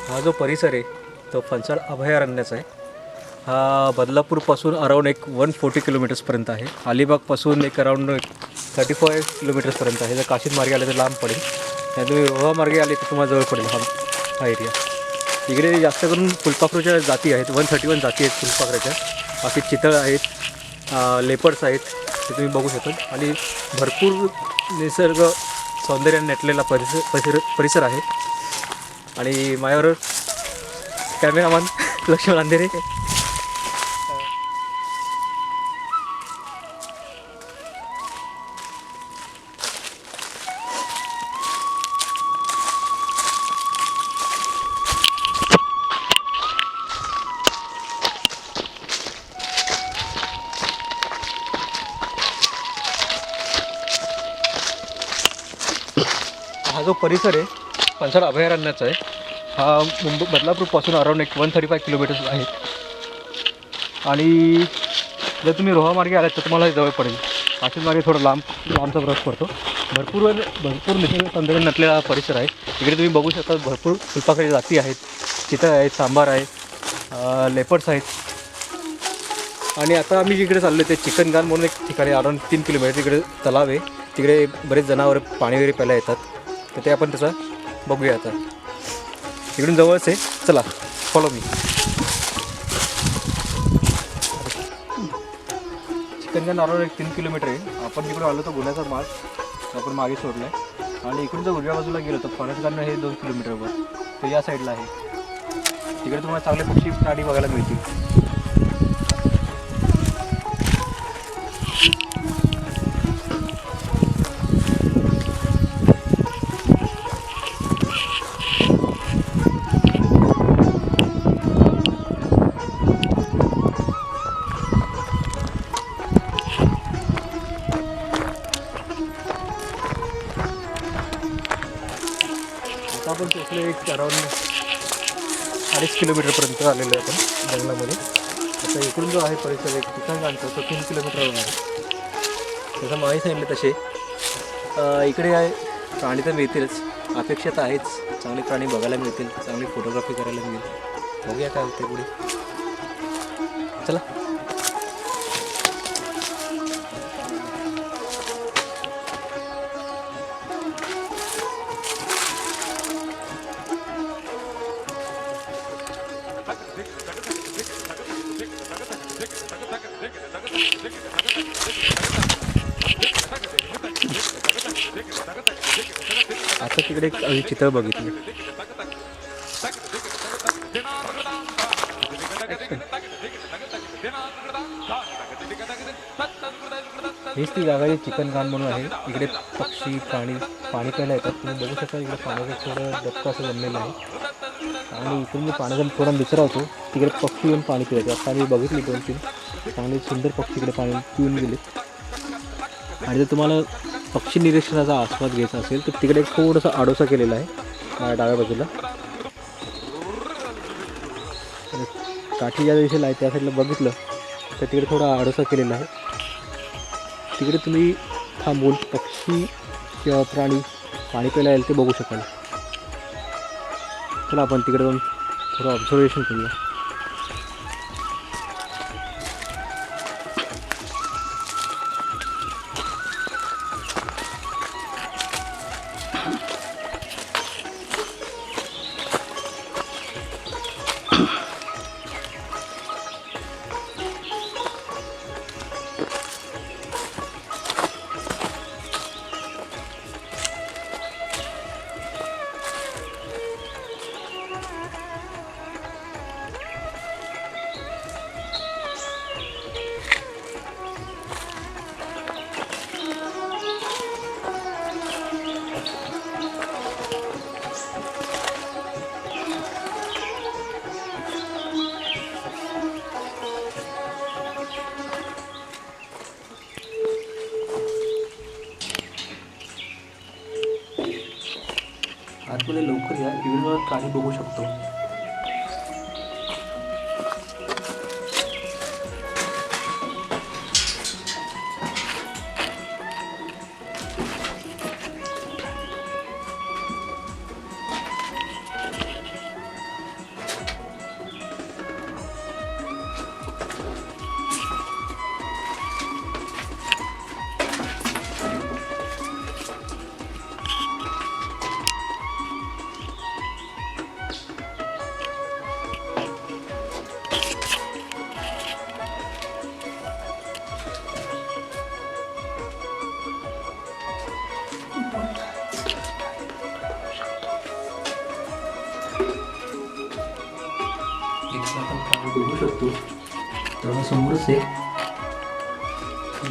हा जो परिसर आहे तो फणसाड अभयारण्याचा आहे। हा बदलापूरपासून अराऊंड एक 140 किलोमीटर्सपर्यंत आहे। अलिबागपासून एक अराऊंड 35 किलोमीटर्सपर्यंत आहे। जर काशीद मार्गे आले तर लांब पडेल, नाही तुम्ही रोहा मार्गे आले तर तुम्हाला जवळ पडेल हा एरिया। इकडे जास्त करून फुलपाखरूच्या जाती आहेत, 131 जाती आहेत फुलपाखराच्या। बाकी चितळ आहेत, लेपर्ड्स आहेत, ते तुम्ही बघू शकता। आणि भरपूर निसर्ग सौंदर्याने नटलेला परिसर आहे। आणि माझ्यावर कॅमेरामॅन लक्ष्मण अंधेरे। हा जो परिसर आहे फणसाड अभयारण्याचा आहे। हा बदलापूरपासून अराऊंड एक 135 किलोमीटर्स आहे। आणि जर तुम्ही रोहा मार्गे आलात तर तुम्हाला जवळ पडेल। काशीद मार्गे थोडा लांबचा प्रवास पडतो। भरपूर निसर्ग सौंदर्य नटलेला परिसर आहे। इकडे तुम्ही बघू शकता भरपूर फुलपाखराच्या जाती आहेत, चितळ आहेत, सांबार आहे, लेपर्ड्स आहेत। आणि आता आम्ही जिकडे चाललो ते चिकनगान म्हणून एक ठिकाणी अराऊंड 3 किलोमीटर तिकडे तलाव आहे। तिकडे बरेच जनावर पाणी वगैरे प्यायला येतात, तर ते आपण त्याचा बघूया। आता इकडून जवळच आहे, चला फॉलो मी। चिकनगान अराऊंड एक 3 किलोमीटर आहे। आपण जिकडे आलो तर गुन्ह्याचा मार्ग आपण मागे सोडला आहे। आणि इकडून जर उजव्या बाजूला गेलो तर फणसगान हे 2 किलोमीटरवर तर या साईडला आहे। तिकडे तुम्हाला चांगले पक्षी प्राणी बघायला मिळतील। आता आपण पोचलो एक अराऊंड 2.5 किलोमीटरपर्यंत आलेलो आहे आपण जंगलामध्ये। आता इकडून जो आहे परिसर एक चिकनगानचा तो 3 किलोमीटरवर आहे। जसं मागे सांगितलं तसे इकडे आहे प्राणी तर मिळतीलच, अपेक्षित आहेच, चांगले प्राणी बघायला मिळतील, चांगली फोटोग्राफी करायला मिळेल। बघूया काय होते पुढे, चला। आता तिकडे एक चितळ बघितली। हीच ती जागा आहे चिकनगान म्हणून आहे। इकडे पक्षी प्राणी पाणी प्यायला येतात। तुम्ही बघू शकता इकडे पाण्याचं थोडं डबकं असं जमलेलं आहे। आणि इकडून मी पाण्याचा थोडा निचरा होतो, तिकडे पक्षी येऊन पाणी पितात। आता मी बघितली 2-3 चांगले सुंदर पक्षी इकडे पाणी पिऊन गेले। आणि जर तुम्हाला पक्षी निरीक्षणाचा आस्वाद घ्यायचा असेल तर तिकडे थोडंसं आडोसा केलेला आहे माझ्या डाव्या बाजूला। काठी ज्या दिशेला आहे त्या साईडला बघितलं तर तिकडे थोडा आडोसा केलेला आहे। तिकडे तुम्ही थांबून पक्षी किंवा प्राणी पाणी प्यायला येईल ते बघू शकाल। चला आपण तिकडे जाऊन थोडं ऑब्झर्वेशन करूया। आतमध्ये लवकर या, विविध प्राणी बघू शकतो। बघू शकतो तर समोरच आहे.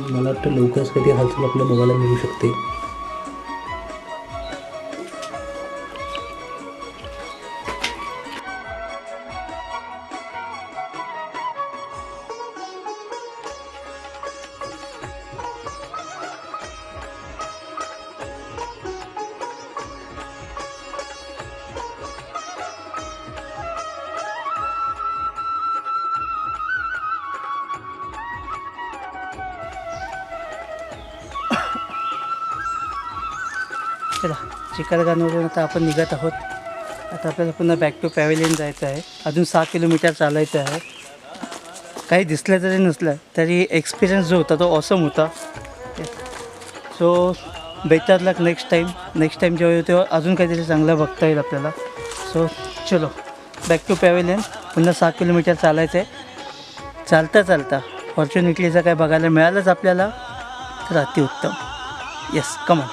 मला वाटतं लवकरच कधी हालचाल आपल्याला बघायला मिळू शकते. चला चिखलगानवरून आता आपण निघत आहोत. आता आपल्याला पुन्हा बॅक टू पॅव्हिलियन जायचं आहे. अजून 6 किलोमीटर चालायचं आहे. काही दिसलं तरी नसलं तरी एक्सपिरियन्स जो होता तो ऑसम होता. सो बेटर लक नेक्स्ट टाईम जेव्हा येऊ तेव्हा अजून काहीतरी चांगलं बघता येईल आपल्याला. सो चलो बॅक टू पॅव्हिलियन. पुन्हा 6 किलोमीटर चालायचं आहे. चालता फॉर्च्युनेटली जर काय बघायला मिळालंच आपल्याला तर अतिउत्तम. Yes come on.